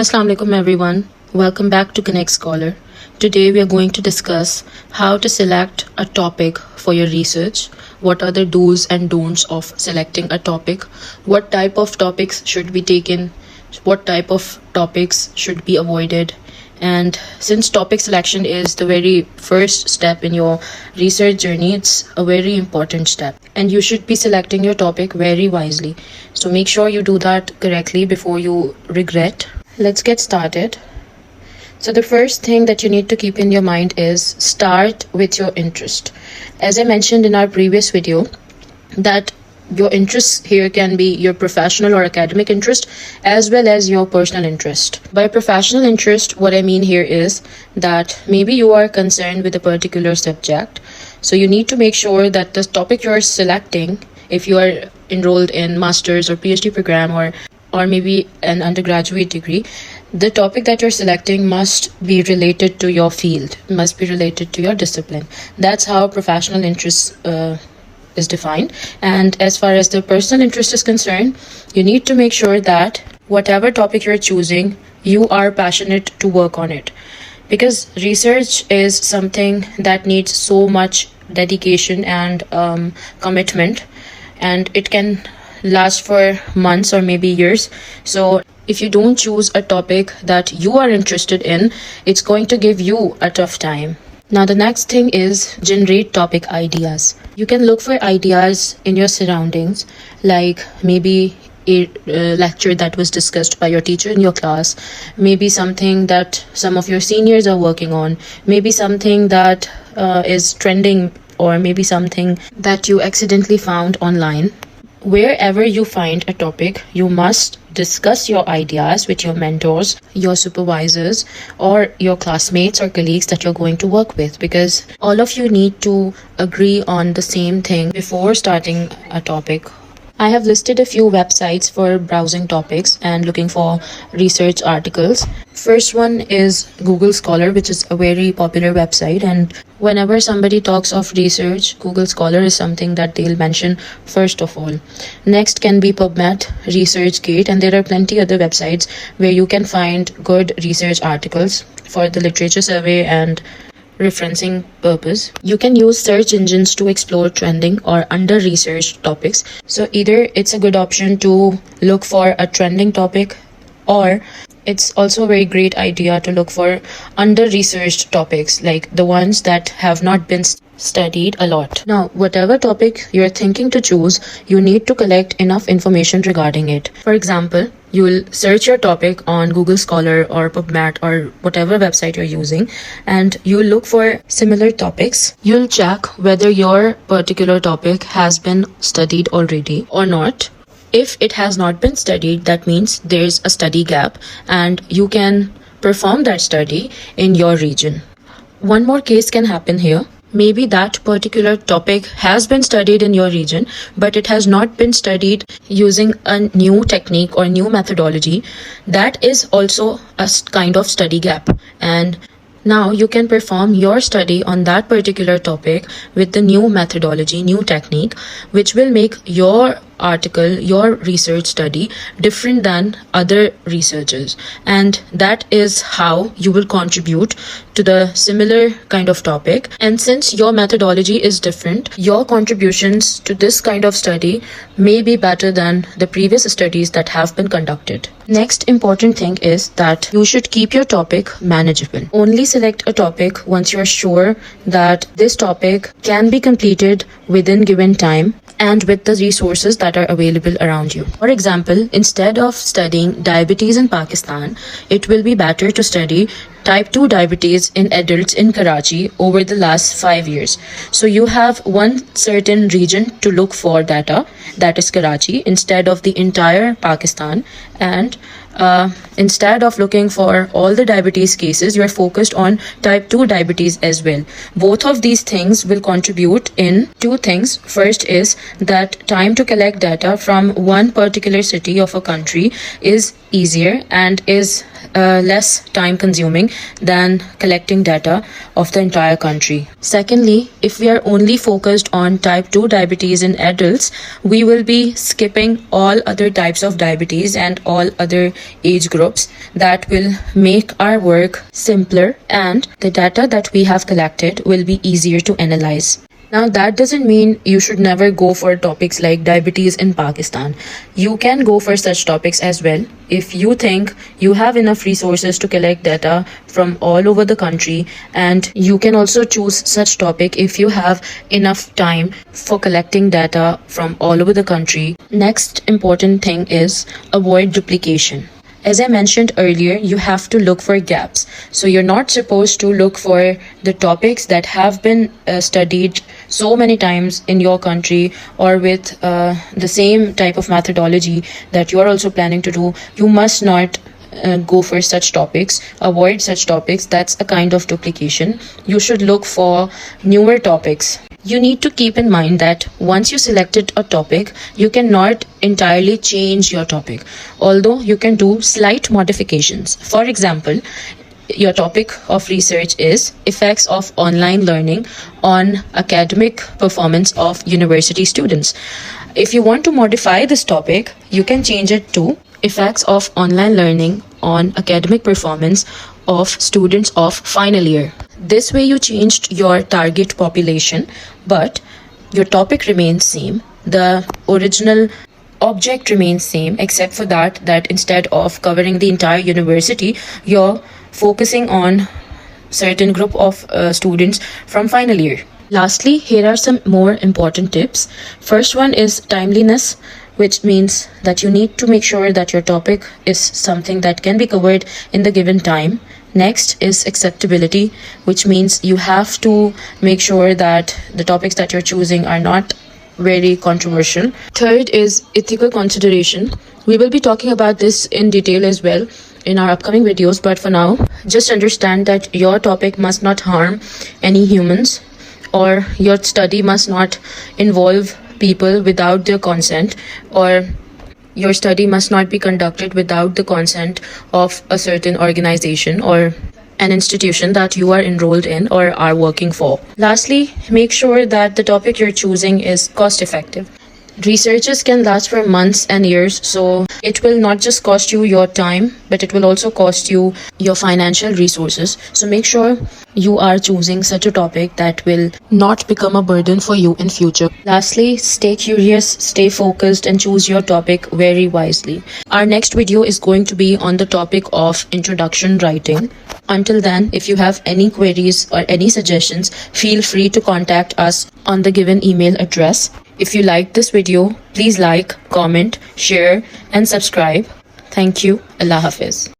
Assalamu alaikum everyone. Welcome back to Connect Scholar. Today we are going to discuss how to select a topic for your research. What are the do's and don'ts of selecting a topic? What type of topics should be taken? What type of topics should be avoided? And since topic selection is the very first step in your research journey, it's a very important step. And you should be selecting your topic very wisely. So make sure you do that correctly before you regret. Let's get started. So the first thing that you need to keep in your mind is start with your interest. As I mentioned in our previous video, that your interests here can be your professional or academic interest as well as your personal interest. By professional interest, what I mean here is that maybe you are concerned with a particular subject. So you need to make sure that the topic you're selecting, if you are enrolled in master's or PhD program or maybe an undergraduate degree, the topic that you're selecting must be related to your field, must be related to your discipline. That's how professional interest is defined. And as far as the personal interest is concerned, you need to make sure that whatever topic you're choosing, you are passionate to work on it. Because research is something that needs so much dedication and commitment, and it can last for months or maybe years. So if you don't choose a topic that you are interested in, it's going to give you a tough time. Now the next thing is generate topic ideas. You can look for ideas in your surroundings, like maybe a lecture that was discussed by your teacher in your class, maybe something that some of your seniors are working on, maybe something that is trending, or maybe something that you accidentally found online. Wherever you find a topic, you must discuss your ideas with your mentors, your supervisors, or your classmates or colleagues that you're going to work with, because all of you need to agree on the same thing before starting a topic. I have listed a few websites for browsing topics and looking for research articles. First one is Google Scholar, which is a very popular website, and whenever somebody talks of research, Google Scholar is something that they'll mention first of all. Next can be PubMed, ResearchGate, and there are plenty other websites where you can find good research articles for the literature survey and referencing purpose. You can use search engines to explore trending or under-researched topics. So either it's a good option to look for a trending topic, or it's also a very great idea to look for under-researched topics, like the ones that have not been studied a lot. Now, whatever topic you're thinking to choose, you need to collect enough information regarding it. For example, you'll search your topic on Google Scholar or PubMed or whatever website you're using, and you'll look for similar topics. You'll check whether your particular topic has been studied already or not. If it has not been studied, that means there's a study gap and you can perform that study in your region. One more case can happen here. Maybe that particular topic has been studied in your region, but it has not been studied using a new technique or new methodology. That is also a kind of study gap. And now you can perform your study on that particular topic with the new methodology, new technique, which will make your article, your research study different than other researchers. And that is how you will contribute to the similar kind of topic. And since your methodology is different, your contributions to this kind of study may be better than the previous studies that have been conducted. Next important thing is that you should keep your topic manageable. Only select a topic once you're sure that this topic can be completed within given time and with the resources that are available around you. For example, instead of studying diabetes in Pakistan, it will be better to study type 2 diabetes in adults in Karachi over the last 5 years. So you have one certain region to look for data, that is Karachi, instead of the entire Pakistan. And instead of looking for all the diabetes cases, you are focused on type 2 diabetes as well. Both of these things will contribute in two things. First is that time to collect data from one particular city of a country is easier and is less time consuming than collecting data of the entire country. Secondly, if we are only focused on type 2 diabetes in adults, we will be skipping all other types of diabetes and all other age groups. That will make our work simpler and the data that we have collected will be easier to analyze. Now, that doesn't mean you should never go for topics like diabetes in Pakistan. You can go for such topics as well if you think you have enough resources to collect data from all over the country, and you can also choose such topic if you have enough time for collecting data from all over the country. Next important thing is avoid duplication. As I mentioned earlier, you have to look for gaps. So you're not supposed to look for the topics that have been studied so many times in your country or with the same type of methodology that you are also planning to do. You must not go for such topics. Avoid such topics. That's a kind of duplication. You should look for newer topics. You need to keep in mind that once you selected a topic, you cannot entirely change your topic, although you can do slight modifications. For example, your topic of research is effects of online learning on academic performance of university students. If you want to modify this topic, you can change it to effects of online learning on academic performance of students of final year. This way you changed your target population, but your topic remains same. The original object remains same, except for that instead of covering the entire university, you're focusing on certain group of students from final year. Lastly, here are some more important tips. First one is timeliness, which means that you need to make sure that your topic is something that can be covered in the given time. Next is acceptability, which means you have to make sure that the topics that you're choosing are not very controversial. Third is ethical consideration. We will be talking about this in detail as well in our upcoming videos, but for now, just understand that your topic must not harm any humans, or your study must not involve people without their consent, or your study must not be conducted without the consent of a certain organization or an institution that you are enrolled in or are working for. Lastly, make sure that the topic you're choosing is cost effective. Researches can last for months and years, so it will not just cost you your time, but it will also cost you your financial resources. So make sure you are choosing such a topic that will not become a burden for you in future. Lastly, stay curious, stay focused, and choose your topic very wisely. Our next video is going to be on the topic of introduction writing. Until then, if you have any queries or any suggestions, feel free to contact us on the given email address. If you liked this video, please like, comment, share, and subscribe. Thank you. Allah Hafiz.